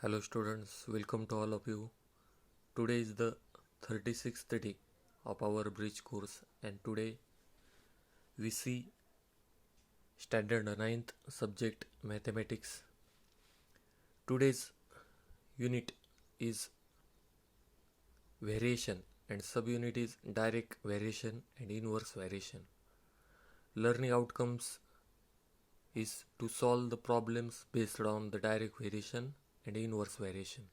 Hello students, welcome to all of you. Today is the 36th day of our bridge course and today we see standard ninth subject mathematics. Today's unit is variation and subunit is direct variation and inverse variation. Learning outcomes is to solve the problems based on the direct variation and inverse variation.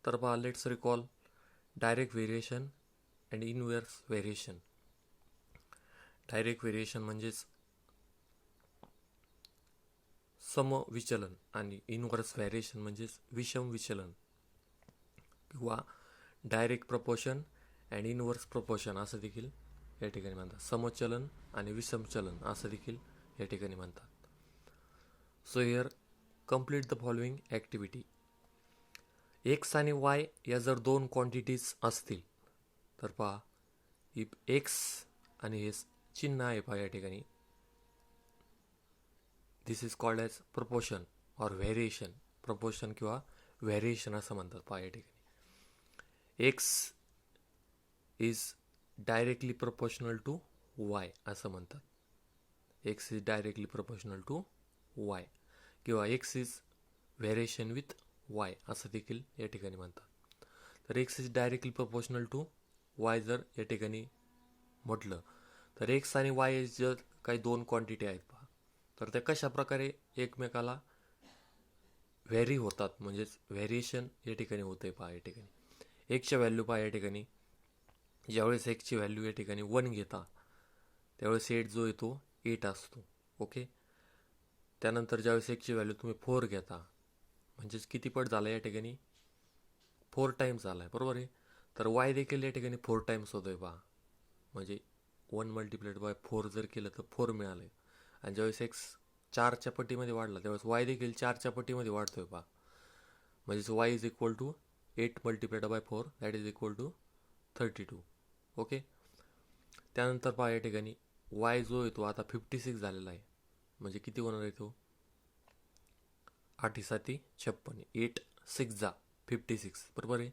तर पहा, let's recall direct variation and inverse variation. Direct variation म्हणजेच समविचलन आणि inverse variation म्हणजेच विषम विचलन किंवा direct proportion and inverse proportion असं देखील या ठिकाणी म्हणतात. समचलन आणि विषमचलन असं देखील या ठिकाणी म्हणतात. So here complete the following activity. X आणि वाय या जर दोन क्वांटिटीज असतील तर पहा, इफ एक्स आणि हे चिन्ह आहे पहा या ठिकाणी, this is called as proportion or variation. Proportion किंवा व्हेरिएशन असं म्हणतात पहा या ठिकाणी. X is directly proportional to y असं म्हणतात. X is directly proportional to y किंवा x is variation with y असं देखील या ठिकाणी म्हणतात. तर x is directly proportional to y जर या ठिकाणी म्हटलं तर एक्स आणि वाय जर काही दोन क्वांटिटी आहेत पहा, तर त्या कशा प्रकारे एकमेकाला व्हेरी होतात म्हणजेच व्हेरिएशन या ठिकाणी होते पहा. या ठिकाणी एक्सच्या व्हॅल्यू पहा या ठिकाणी, ज्यावेळेस एक्सची व्हॅल्यू या ठिकाणी 1 घेता त्यावेळेस एट जो येतो 8 असतो. ओके. त्यानंतर ज्यावेळेस एक्सची व्हॅल्यू तुम्ही 4 घेता म्हणजेच किती पट झाला या ठिकाणी, 4 टाइम्स झाला आहे, बरोबर आहे. तर वाय देखील या ठिकाणी 4 टाइम्स होतोय पहा. म्हणजे 1 मल्टिप्लाइड बाय 4 जर केलं तर 4 मिळालं. आणि ज्यावेळेस एक्स 4च्या पट्टीमध्ये वाढला त्यावेळेस वाय देखील 4च्या पट्टीमध्ये वाढतोय पहा. म्हणजेच Y is equal to 8 multiplied by 4 that is equal to 32. Okay. त्यानंतर पहा या ठिकाणी वाय जो येतो आता 56 झालेला आहे. म्हणजे किती होणार आहे तो, 8 7 56, 8 6 जा 56, बरोबर आहे.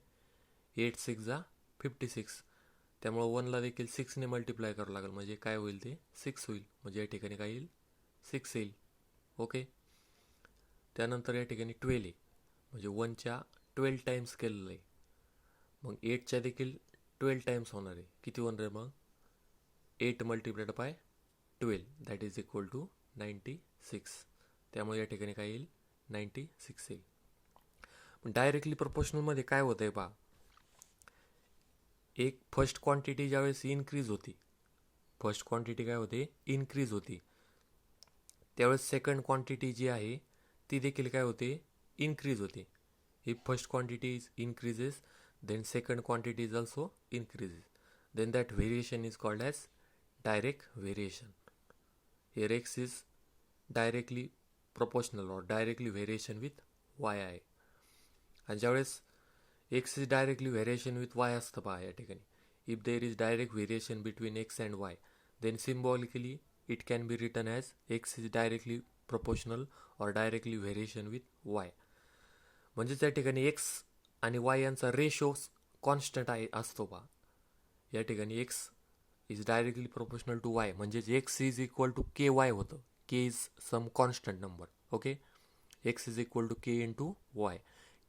8 6 जा 56. त्यामुळे 1ला देखील 6ने मल्टिप्लाय करावं लागेल म्हणजे काय होईल ते 6 होईल. म्हणजे या ठिकाणी काय येईल 6 येईल. ओके. त्यानंतर या ठिकाणी 12 आहे म्हणजे 1च्या 12 टाइम्स केलेलं आहे. मग 8च्या देखील 12 टाइम्स होणार आहे. किती होणार आहे मग, 8 multiplied by 12 that is equal to 96. त्यामुळे या ठिकाणी काय येईल 96 येईल. पण डायरेक्टली प्रपोर्शनलमध्ये काय होतं आहे पहा, एक फर्स्ट क्वांटिटी ज्यावेळेस इन्क्रीज होती, फर्स्ट क्वांटिटी काय होते इन्क्रीज होती, त्यावेळेस सेकंड क्वांटिटी जी आहे ती देखील काय होते इन्क्रीज होते. If first quantity is increases then second quantity is also increases, then that variation is called as direct variation. Here x is directly proportional or directly variation with y आहे. आणि ज्यावेळेस x is directly variation with y असतं पहा या ठिकाणी, if there is direct variation between x and y then symbolically it can be written as x is directly proportional or directly variation with y. म्हणजे त्या ठिकाणी x आणि Y यांचा ratio constant आहे असतो पहा. या ठिकाणी x is directly proportional to y म्हणजेच x is equal to k y होतं. K is some constant number. Okay. X is equal to k into y.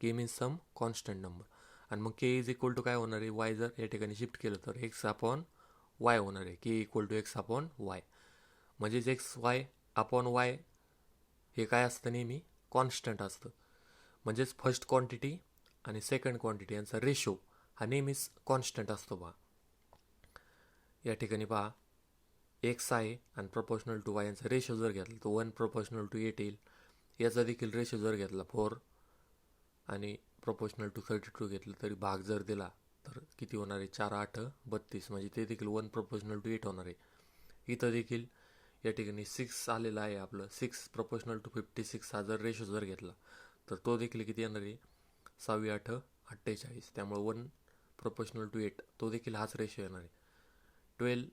K means some constant number. आणि मग k is equal to काय होणार आहे, Y जर या ठिकाणी शिफ्ट केलं तर एक्स अपॉन वाय होणार आहे. K equal to x upon y म्हणजेच एक्स वाय अपॉन वाय हे काय असतं नेहमी कॉन्स्टंट असतं. म्हणजेच फर्स्ट क्वांटिटी आणि सेकंड क्वांटिटी यांचा रेशो हा नेहमीच कॉन्स्टंट असतो पहा. या ठिकाणी पहा एक्स आहे आणि प्रपोर्शनल टू वाय यांचा रेशो जर घेतला तर 1 प्रपोर्शनल टू 8 येईल. याचा देखील रेशो जर घेतला 4 आणि प्रपोर्शनल टू 32 घेतलं तरी भाग जर दिला तर किती होणार आहे, 4 8 32 म्हणजे ते देखील 1 प्रपोर्शनल टू 8 होणार आहे. इथं देखील या ठिकाणी 6 आलेला आहे आपलं, 6 प्रपोर्शनल टू 56 हा जर रेशो जर घेतला तर तो देखील किती येणार आहे 6 8 48. त्यामुळे 1 प्रपोर्शनल टू 8 तो देखील हाच रेशो येणार आहे. 12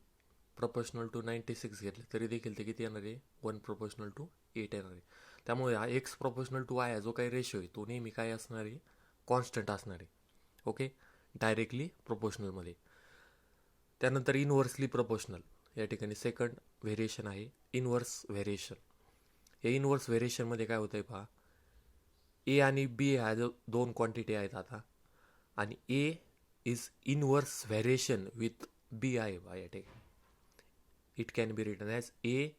प्रपोर्शनल टू 96 घेतले तरी देखील ते किती येणार आहे 1 प्रपोर्शनल टू 8 येणार आहे. त्यामुळे हा एक्स प्रोपोर्शनल टू वाय जो काही रेशो आहे तो नेहमी काय असणार आहे, कॉन्स्टंट असणार आहे. ओके, डायरेक्टली प्रोपोर्शनलमध्ये. त्यानंतर इनव्हर्सली प्रोपोर्शनल, या ठिकाणी सेकंड व्हेरिएशन आहे इनव्हर्स व्हेरिएशन. या इनव्हर्स व्हेरिएशनमध्ये काय होतं आहे पहा, ए आणि बी ह्या जो दोन क्वांटिटी आहेत आता, आणि a is inverse variation with b आहे बा या ठिकाणी. It can be written as a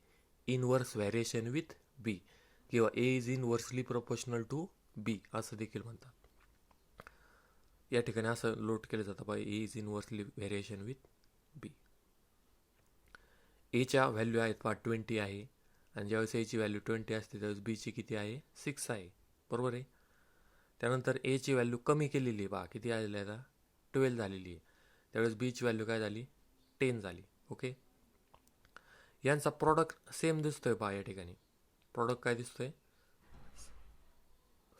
inverse variation with b, किंवा a is inversely proportional to b असं देखील म्हणतात. या ठिकाणी असं नोट केलं जातं बा, ए इज इनव्हर्सली व्हेरिएशन विथ बी. एच्या व्हॅल्यू आहेत पहा 20 आहे, आणि ज्यावेळेस एची व्हॅल्यू 20 असते त्यावेळेस बीची किती आहे, 6 आहे. बरोबर आहे. त्यानंतर एची व्हॅल्यू कमी केलेली आहे पहा, किती आलेली आहे आता, 12 झालेली आहे. त्यावेळेस बीची व्हॅल्यू काय झाली, 10 झाली. ओके, यांचा प्रॉडक्ट सेम दिसतोय पहा या ठिकाणी. प्रॉडक्ट काय दिसतोय,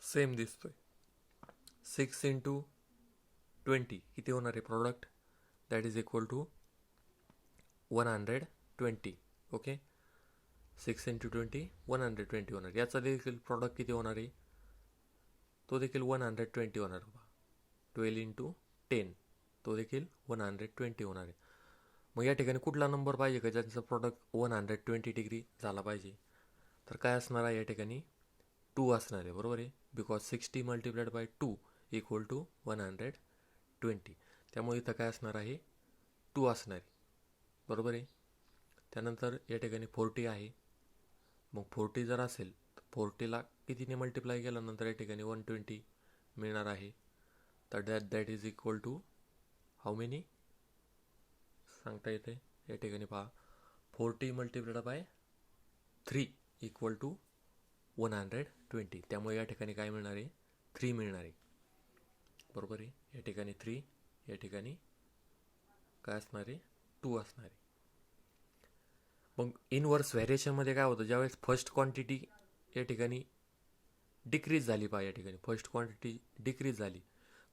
सेम दिसतोय. 6 × 20 किती होणार आहे product, that is equal to 120. Okay, 6 × 20 120 होणार. याचा देखील प्रॉडक्ट किती होणार आहे, तो देखील 120 होणार. 12 × 10 तो देखील 120 होणार आहे. मग या ठिकाणी कुठला नंबर पाहिजे का ज्यांचं प्रॉडक्ट 120 डिग्री झाला पाहिजे, तर काय असणार आहे या ठिकाणी, 2 असणार आहे. बरोबर आहे, बिकॉज 60 × 2 इक्वल टू 120. त्यामुळे इथं काय असणार आहे, 2 असणार आहे. बरोबर आहे. त्यानंतर या ठिकाणी 40 आहे. मग 40 जर असेल तर 40ला कितीने मल्टिप्लाय केल्यानंतर या ठिकाणी 120 मिळणार आहे. तर that is equal to how many सांगता येते या ठिकाणी पहा, 40 × 3 इक्वल टू 120. त्यामुळे या ठिकाणी काय मिळणार आहे, 3 मिळणार आहे. बरोबर आहे, या ठिकाणी 3, या ठिकाणी काय असणार आहे, 2 असणार आहे. मग इनव्हर्स व्हेरिएशनमध्ये काय होतं, ज्यावेळेस फर्स्ट क्वांटिटी या ठिकाणी डिक्रीज झाली पहा, या ठिकाणी फर्स्ट क्वांटिटी डिक्रीज झाली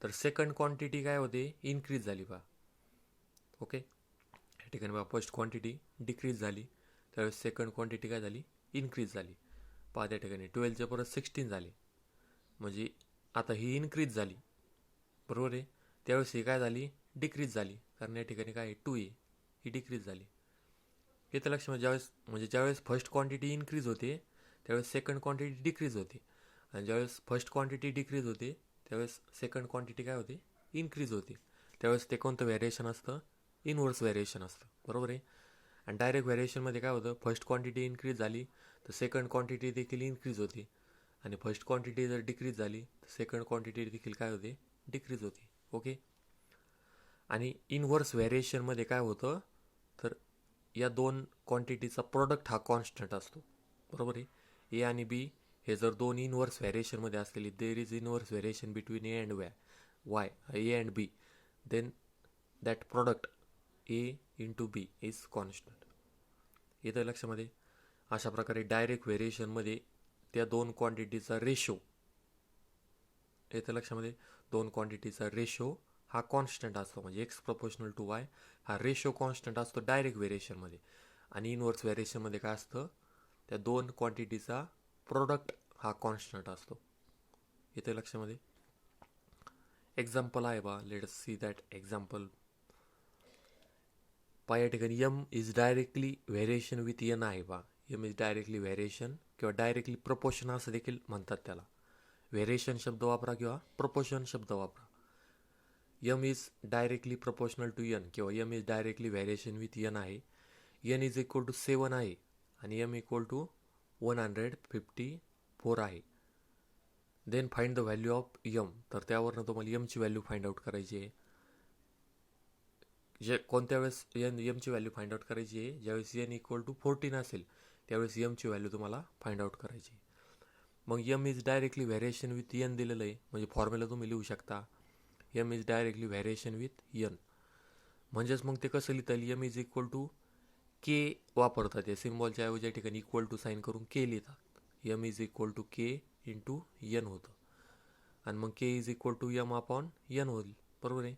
तर सेकंड क्वांटिटी काय होते, इन्क्रीज झाली पहा. ओके, या ठिकाणी पहा फर्स्ट क्वांटिटी डिक्रीज झाली त्यावेळेस सेकंड क्वांटिटी काय झाली, इन्क्रीज झाली. पहा त्या ठिकाणी 12चे परत 16 झाले, म्हणजे आता ही इन्क्रीज झाली. बरोबर आहे. त्यावेळेस ही काय झाली, डिक्रीज झाली, कारण या ठिकाणी काय 2 आहे, ही डिक्रीज झाली. हे तर लक्षात, ज्यावेळेस फर्स्ट क्वांटिटी इन्क्रीज होते त्यावेळेस सेकंड क्वांटिटी डिक्रीज होते, आणि ज्यावेळेस फर्स्ट क्वांटिटी डिक्रीज होते त्यावेळेस सेकंड क्वांटिटी काय होते, इन्क्रीज होते. त्यावेळेस ते कोणतं व्हेरिएशन असतं, इनव्हर्स व्हेरिएशन असतं. बरोबर आहे. आणि डायरेक्ट व्हेरिएशनमध्ये काय होतं, फर्स्ट क्वांटिटी इन्क्रीज झाली तर सेकंड क्वांटिटी देखील इन्क्रीज होते, आणि फर्स्ट क्वांटिटी जर डिक्रीज झाली तर सेकंड क्वांटिटी देखील काय होते, डिक्रीज होते. ओके, आणि इनव्हर्स व्हेरिएशनमध्ये काय होतं, तर या दोन क्वांटिटीचा प्रोडक्ट हा कॉन्स्टंट असतो. बरोबर आहे. ए आणि बी हे जर दोन इनव्हर्स व्हेरिएशनमध्ये असलेली, there is inverse variation between A and Y, A and B, then that product A into B is constant. येतं लक्षामध्ये. अशा प्रकारे डायरेक्ट व्हेरिएशनमध्ये त्या दोन क्वांटिटीचा रेशो येतं लक्षामध्ये, दोन क्वांटिटीचा रेशो हा कॉन्स्टंट असतो, म्हणजे एक्स प्रोपोर्शनल टू वाय हा रेशो कॉन्स्टंट असतो डायरेक्ट व्हेरिएशनमध्ये. आणि इनव्हर्स व्हेरिएशनमध्ये काय असतं, त्या दोन क्वांटिटीचा प्रोडक्ट हा कॉन्स्टंट असतो. येतं लक्षामध्ये. एक्झाम्पल आहे बा, let us see that example. पहा या ठिकाणी M is directly variation with N आहे बा. यम इज डायरेक्टली व्हेरिएशन किंवा डायरेक्टली प्रपोर्शन असं देखील म्हणतात त्याला. व्हेरिएशन शब्द वापरा किंवा प्रपोर्शन शब्द वापरा. M is directly proportional to n किंवा m is directly variation with N आहे. एन इज इक्वल टू 7 आहे आणि एम इक्वल टू 154 आहे. Then find the value of m. तर त्यावरनं तुम्हाला यमची व्हॅल्यू फाइंड आउट करायची आहे. कोणत्या वेळेस यमची व्हॅल्यू फाइंड आउट करायची आहे, ज्यावेळेस एन इक्वल टू 14 असेल त्यावेळेस यमची व्हॅल्यू तुम्हाला फाइंड आउट करायची. मग M is directly variation with N दिलेलं आहे, म्हणजे फॉर्म्युला तुम्ही लिहू शकता, M is directly variation with N. म्हणजेच मग ते कसं लिहिता येईल, M is equal to K वापरतात, या सिम्बॉलच्या ऐवजी या ठिकाणी इक्वल टू साईन करून के लिहितात. M is equal to k into n होतं, आणि मग k is equal to m upon n होईल. बरोबर आहे.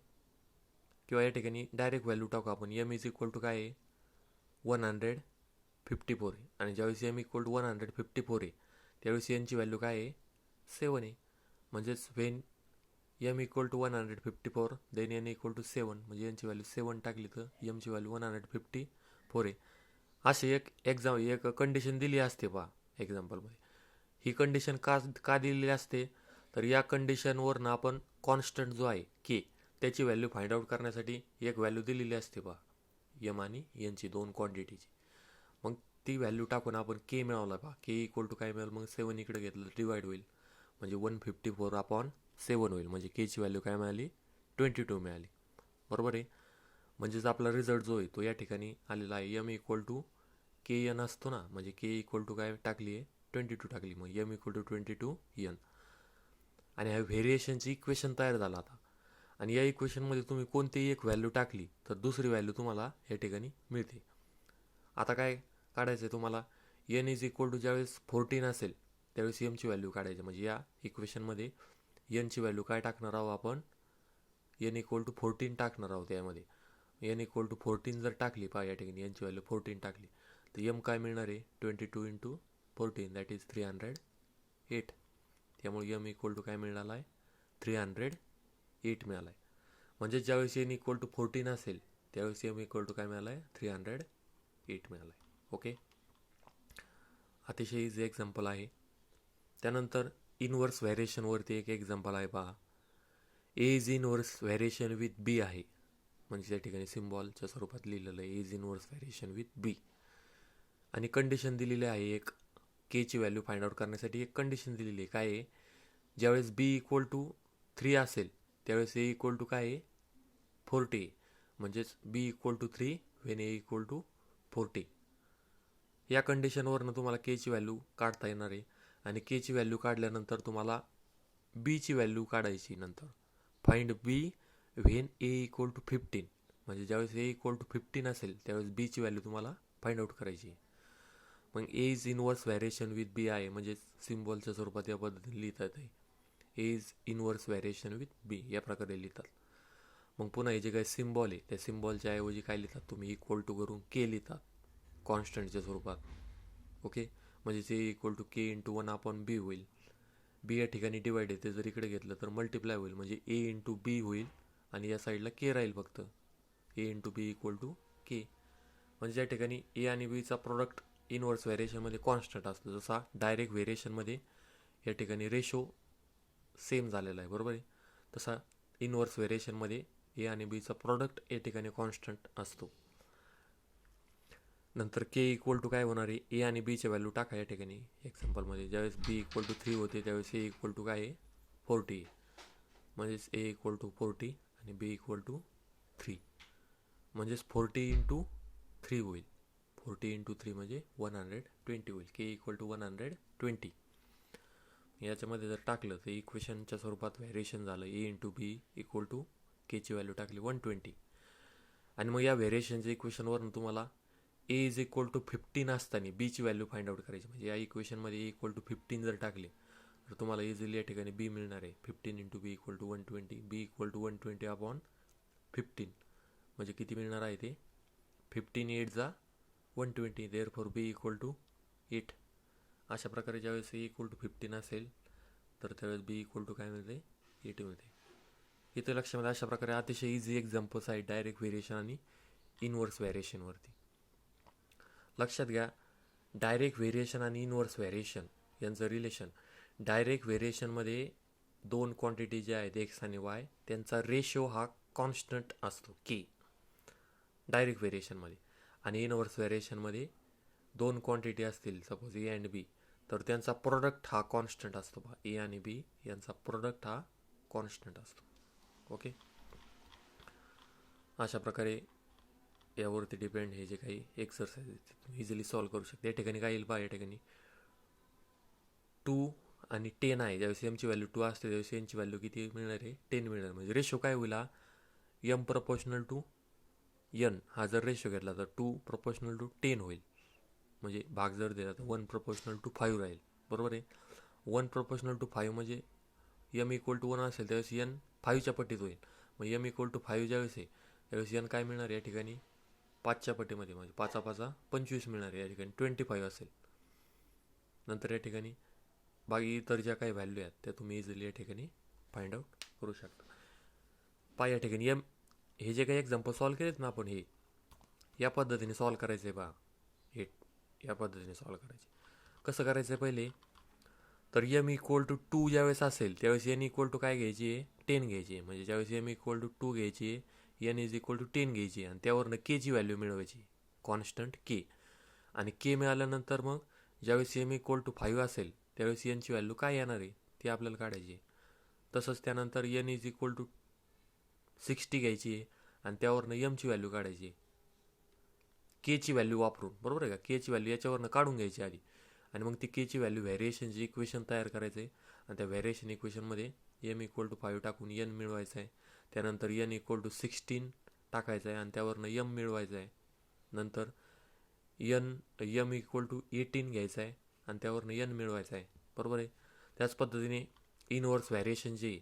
किंवा या ठिकाणी डायरेक्ट व्हॅल्यू टाकू आपण. यम इज इक्वल टू काय आहे, 154 आहे, आणि ज्यावेळेस एम इक्वल टू 154 आहे त्यावेळेस एनची व्हॅल्यू काय आहे 7 आहे. म्हणजेच when M equal to 154 then N equal to 7 म्हणजे एनची व्हॅल्यू 7 टाकली तर एमची व्हॅल्यू 154 आहे. अशी एक कंडिशन दिली असते पहा एक्झाम्पलमध्ये. ही कंडिशन का दिलेली असते तर या कंडिशनवरनं आपण कॉन्स्टंट जो आहे के त्याची व्हॅल्यू फाइंड आउट करण्यासाठी एक व्हॅल्यू दिलेली असते पहा एम आणि एनची दोन क्वांटिटीची. मग ती व्हॅल्यू टाकून आपण के मिळवला पहा. के इक्वल टू काय मिळेल मग 7 इकडे घेतलं डिवाइड होईल म्हणजे 154/7 होईल. म्हणजे केची व्हॅल्यू काय मिळाली 22 मिळाली. बरोबर आहे. म्हणजेच आपला रिझल्ट जो आहे तो या ठिकाणी आलेला आहे. M equal to K N असतो ना, म्हणजे के इक्वल टू काय टाकली आहे 22 टाकली. मग एम इक्वल टू 22 एन. आणि ह्या व्हेरिएशनची इक्वेशन तयार झाला आता. आणि या इक्वेशनमध्ये तुम्ही कोणतीही एक व्हॅल्यू टाकली तर दुसरी व्हॅल्यू तुम्हाला या ठिकाणी मिळते. आता काय काढायचं आहे तुम्हाला, एन इज इक्वल टू ज्यावेळेस 14 असेल त्यावेळेस एमची व्हॅल्यू काढायची. म्हणजे या इक्वेशनमध्ये एनची व्हॅल्यू काय टाकणार आहोत आपण, एन इक्वल टू 14 टाकणार आहोत. त्यामध्ये एन इक्वल टू 14 जर टाकली पहा या ठिकाणी एनची व्हॅल्यू 14 टाकली तर एम काय मिळणार आहे 22 × 14 दॅट इज 308. त्यामुळे एम इक्वल टू काय मिळाला आहे 308 मिळाला आहे. म्हणजे ज्यावेळेस एन इक्वल टू 14 असेल त्यावेळेस एम इक्वल टू काय मिळाला आहे 308 मिळाला आहे. ओके, अतिशय इझी एक्झाम्पल आहे. त्यानंतर इनवर्स व्हॅरिएशनवरती एक एक्झाम्पल आहे पहा. ए is inverse variation with b आहे. म्हणजे त्या ठिकाणी सिम्बॉलच्या स्वरूपात लिहिलेलं आहे इज इनवर्स व्हॅरिएशन विथ बी. आणि कंडिशन दिलेली आहे एक, केची व्हॅल्यू फाइंड आउट करण्यासाठी एक कंडिशन दिलेली आहे. काय आहे, ज्यावेळेस बी इक्वल टू 3 असेल त्यावेळेस ए इक्वल टू काय आहे 40. म्हणजेच b equal to 3 when a equal to 40. या कंडिशनवरनं तुम्हाला केची व्हॅल्यू काढता येणार आहे. आणि केची व्हॅल्यू काढल्यानंतर तुम्हाला बीची व्हॅल्यू काढायची. नंतर find B when A equal to 15. म्हणजे ज्यावेळेस ए इक्वल टू 15 असेल त्यावेळेस बीची व्हॅल्यू तुम्हाला फाइंड आउट करायची. मग ए is inverse variation with b आहे म्हणजे सिम्बॉलच्या स्वरूपात या पद्धतीने लिहितात आहे. ए इज इनवर्स व्हॅरिएशन विथ बी या प्रकारे लिहितात. मग पुन्हा हे जे काही सिम्बॉल आहे त्या सिम्बॉलच्या ऐवजी काय लिहितात तुम्ही इक्वल टू करून के लिहितात कॉन्स्टंटच्या स्वरूपात. ओके, म्हणजे a equal to k into 1/b होईल. बी या ठिकाणी डिवाइड आहे ते जर इकडे घेतलं तर मल्टिप्लाय होईल म्हणजे ए इंटू बी होईल आणि या साईडला के राहील फक्त. ए इंटू बी इक्वल टू के. म्हणजे या ठिकाणी ए आणि बीचा प्रोडक्ट इनवर्स व्हेरिएशनमध्ये कॉन्स्टंट असतो. जसा डायरेक्ट व्हेरिएशनमध्ये या ठिकाणी रेशो सेम झालेला आहे. बरोबर आहे. तसा इनवर्स व्हेरिएशनमध्ये ए आणि बीचा प्रोडक्ट या ठिकाणी कॉन्स्टंट असतो. नंतर के इक्वल टू काय होणार आहे ए आणि बीच्या व्हॅल्यू टाका या ठिकाणी एक्झाम्पलमध्ये. ज्यावेळेस बी इक्वल टू 3 होते त्यावेळेस ए इक्वल टू काय आहे 40. म्हणजेच ए इक्वल टू 40 आणि बी इक्वल टू 3. म्हणजेच 40 × 3 होईल. 40 × 3 म्हणजे 120 होईल. के इक्वल टू 120. याच्यामध्ये जर टाकलं तर इक्वेशनच्या स्वरूपात व्हेरिएशन झालं. ए इंटू बी इक्वल टू केची व्हॅल्यू टाकली 120. आणि मग या व्हेरिएशनच्या इक्वेशनवरून तुम्हाला ए इज इक्वल टू 15 असताना बीची व्हॅल्यू फाइंड आउट करायची. म्हणजे या इक्वेशनमध्ये ए इक्वल टू 15 जर टाकले तर तुम्हाला इझिली या ठिकाणी बी मिळणार आहे. 15 × b equal to 120. B equal to 120/15 म्हणजे किती मिळणार आहे ते 15 8 जा 120. Therefore B equal to 8. अशा प्रकारे ज्यावेळेस ए इक्वल टू 15 असेल तर त्यावेळेस बी इक्वल टू काय मिळते 8 मिळते. इथे लक्षामध्ये अशा प्रकारे अतिशय इझी एक्झाम्पल्स आहेत डायरेक्ट व्हेरिएशन आणि इनवर्स व्हेरिएशनवरती. लक्षात घ्या, डायरेक्ट व्हेरिएशन आणि इनवर्स व्हेरिएशन यांचं रिलेशन. डायरेक्ट व्हेरिएशनमध्ये दोन क्वांटिटी ज्या आहेत एक्स आणि वाय त्यांचा रेशो हा कॉन्स्टंट असतो के डायरेक्ट व्हेरिएशनमध्ये. आणि इनवर्स व्हेरिएशनमध्ये दोन क्वांटिटी असतील सपोज ए अँड बी तर त्यांचा प्रोडक्ट हा कॉन्स्टंट असतो. बा ए आणि बी यांचा प्रोडक्ट हा कॉन्स्टंट असतो. ओके, अशा प्रकारे यावरती डिपेंड हे जे काही एक्सरसाइज आहेत तुम्ही इझिली सॉल्व्ह करू शकता. या ठिकाणी काय येईल पहा, या ठिकाणी 2 आणि 10 आहे. ज्यावेळेस एमची व्हॅल्यू 2 असते त्यावेळेस एनची व्हॅल्यू किती मिळणार आहे 10 मिळणार. म्हणजे रेशो काय होईल हा एम प्रपोर्शनल टू एन. हा जर रेशो घेतला तर 2 प्रपोर्शनल टू 10 होईल. म्हणजे भाग जर दिला तर 1 प्रपोर्शनल टू 5 राहील. बरोबर आहे. 1 प्रपोर्शनल टू 5 म्हणजे एम इक्वल टू 1 असेल त्यावेळेस एन 5च्या पट्टीत होईल. मग एम इक्वल टू 5 ज्यावेळेस आहे त्यावेळेस एन काय मिळणार या ठिकाणी 5च्या पट्टीमध्ये म्हणजे 5 × 5 = 25 मिळणार आहे. या ठिकाणी 25 असेल. नंतर या ठिकाणी बाकी इतर ज्या काही व्हॅल्यू आहेत त्या तुम्ही इझिली या ठिकाणी फाइंड आउट करू शकता. पहा या ठिकाणी एम, हे जे काही एक्झाम्पल सॉल्व्ह केलेत ना आपण, हे या पद्धतीने सॉल्व्ह करायचं आहे. पहा हे या पद्धतीने सॉल्व्ह करायचे. कसं करायचं आहे पहिले, तर एम इक्वल टू 2 ज्यावेळेस असेल त्यावेळेस एन इक्वल टू काय घ्यायची आहे, 10 घ्यायची आहे. म्हणजे ज्यावेळेस एम इक्वल टू 2 घ्यायची आहे, एन इज इक्वल टू 10 घ्यायची आहे आणि त्यावरनं केची व्हॅल्यू मिळवायची, कॉन्स्टंट के. आणि के मिळाल्यानंतर मग ज्यावेळेस एम इक्वल टू 5 असेल त्यावेळेस एनची व्हॅल्यू काय येणार आहे ती आपल्याला काढायची आहे. तसंच त्यानंतर एन इज इक्वल टू 60 घ्यायची आहे आणि त्यावरनं एमची व्हॅल्यू काढायची आहे केची व्हॅल्यू वापरून, बरोबर आहे का. केची व्हॅल्यू याच्यावरनं काढून घ्यायची आधी आणि मग ती केची व्हॅल्यू व्हॅरिएशनची इक्वेशन तयार करायचं आहे आणि त्या व्हॅरिएशन इक्वेशनमध्ये एम इक्वल टू 5 टाकून एन मिळवायचं आहे. त्यानंतर एन इक्वल टू 16 टाकायचं आहे आणि त्यावरनं एम मिळवायचं आहे. नंतर एम इक्वल टू 18 घ्यायचं आहे आणि त्यावरनं एन मिळवायचं आहे, बरोबर आहे. त्याच पद्धतीने इनवर्स व्हॅरिएशन जे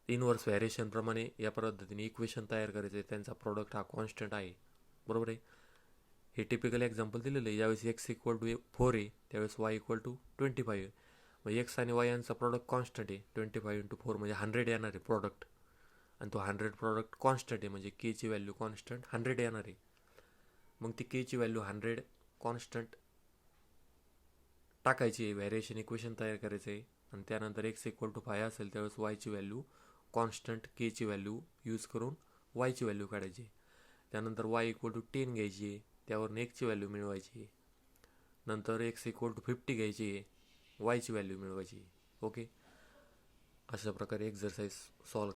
इनवर्स व्हॅरिएशनप्रमाणे या पद्धतीने इक्वेशन तयार करायचं आहे. त्यांचा प्रोडक्ट हा कॉन्स्टंट आहे, बरोबर आहे. हे टिपिकल एक्झाम्पल दिलेलं आहे. ज्यावेळेस एक्स इक्वल टू 4 आहे त्यावेळेस वाय इक्वल टू 25 आहे. मग एक्स आणि वाय यांचा प्रोडक्ट कॉन्स्टंट आहे. 25 इंटू 4 म्हणजे 100 येणार आहे प्रोडक्ट, आणि तो 100 प्रोडक्ट कॉन्स्टंट आहे म्हणजे केची व्हॅल्यू कॉन्स्टंट 100 येणार आहे. मग ती केची व्हॅल्यू 100 कॉन्स्टंट टाकायची आहे, व्हॅरिएशन इक्वेशन तयार करायचं आहे आणि त्यानंतर एक्स इक्वल टू 5 असेल त्यावेळेस वायची व्हॅल्यू कॉन्स्टंट केची व्हॅल्यू यूज करून वायची व्हॅल्यू काढायची. त्यानंतर वाय इक्वल टू 10 घ्यायची आहे, त्यावरून एक्सची व्हॅल्यू मिळवायची आहे. नंतर एक्स इक्वल टू 50 घ्यायची आहे, वायची व्हॅल्यू मिळवायची. ओके, अशा प्रकारे एक्झरसाइज सॉल्व्ह